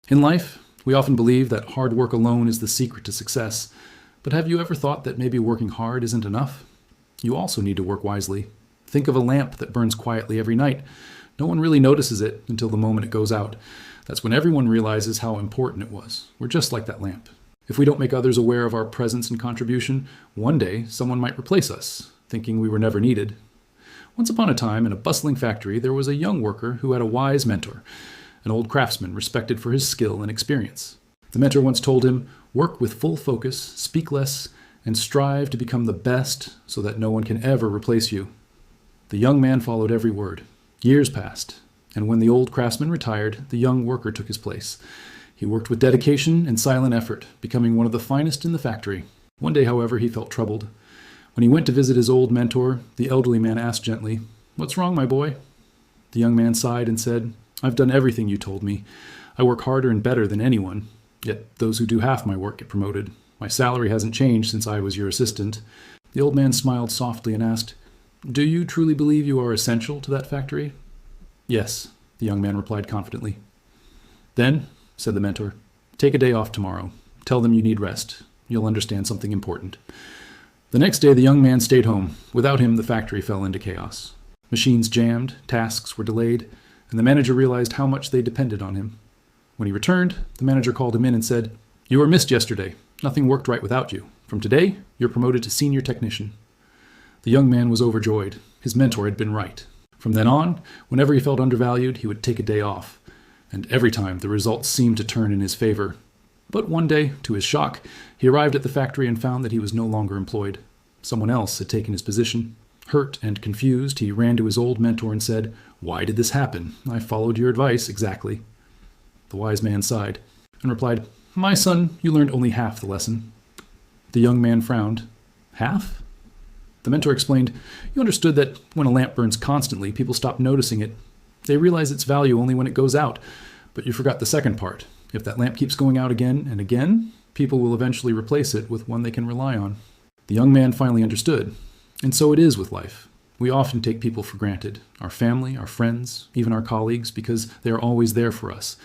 In life, we often believe that hard work alone is the secret to success. But have you ever thought that maybe working hard isn't enough? You also need to work wisely. Think of a lamp that burns quietly every night. No one really notices it until the moment it goes out. That's when everyone realizes how important it was. We're just like that lamp. If we don't make others aware of our presence and contribution, one day someone might replace us, thinking we were never needed. Once upon a time, in a bustling factory, there was a young worker who had a wise mentor, an old craftsman respected for his skill and experience. The mentor once told him, "Work with full focus, speak less, and strive to become the best so that no one can ever replace you." The young man followed every word. Years passed, and when the old craftsman retired, the young worker took his place. He worked with dedication and silent effort, becoming one of the finest in the factory. One day, however, he felt troubled. When he went to visit his old mentor, the elderly man asked gently, "What's wrong, my boy?" The young man sighed and said, "I've done everything you told me. I work harder and better than anyone, yet those who do half my work get promoted. My salary hasn't changed since I was your assistant." The old man smiled softly and asked, "Do you truly believe you are essential to that factory?" "Yes," the young man replied confidently. "Then," said the mentor, "take a day off tomorrow. Tell them you need rest. You'll understand something important." The next day, the young man stayed home. Without him, the factory fell into chaos. Machines jammed, tasks were delayed, and the manager realized how much they depended on him. When he returned, the manager called him in and said, "You were missed yesterday. Nothing worked right without you. From today, you're promoted to senior technician." The young man was overjoyed. His mentor had been right. From then on, whenever he felt undervalued, he would take a day off. And every time, the results seemed to turn in his favor. But one day, to his shock, he arrived at the factory and found that he was no longer employed. Someone else had taken his position. Hurt and confused, he ran to his old mentor and said, "Why did this happen? I followed your advice exactly." The wise man sighed and replied, "My son, you learned only half the lesson." The young man frowned. "Half?" The mentor explained, "You understood that when a lamp burns constantly, people stop noticing it. They realize its value only when it goes out. But you forgot the second part. If that lamp keeps going out again and again, people will eventually replace it with one they can rely on." The young man finally understood. And so it is with life. We often take people for granted, our family, our friends, even our colleagues, because they are always there for us.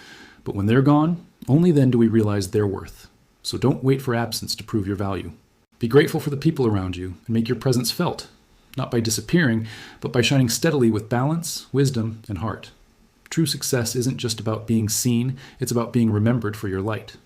But when they're gone, only then do we realize their worth. So don't wait for absence to prove your value. Be grateful for the people around you and make your presence felt, not by disappearing, but by shining steadily with balance, wisdom, and heart. True success isn't just about being seen, it's about being remembered for your light.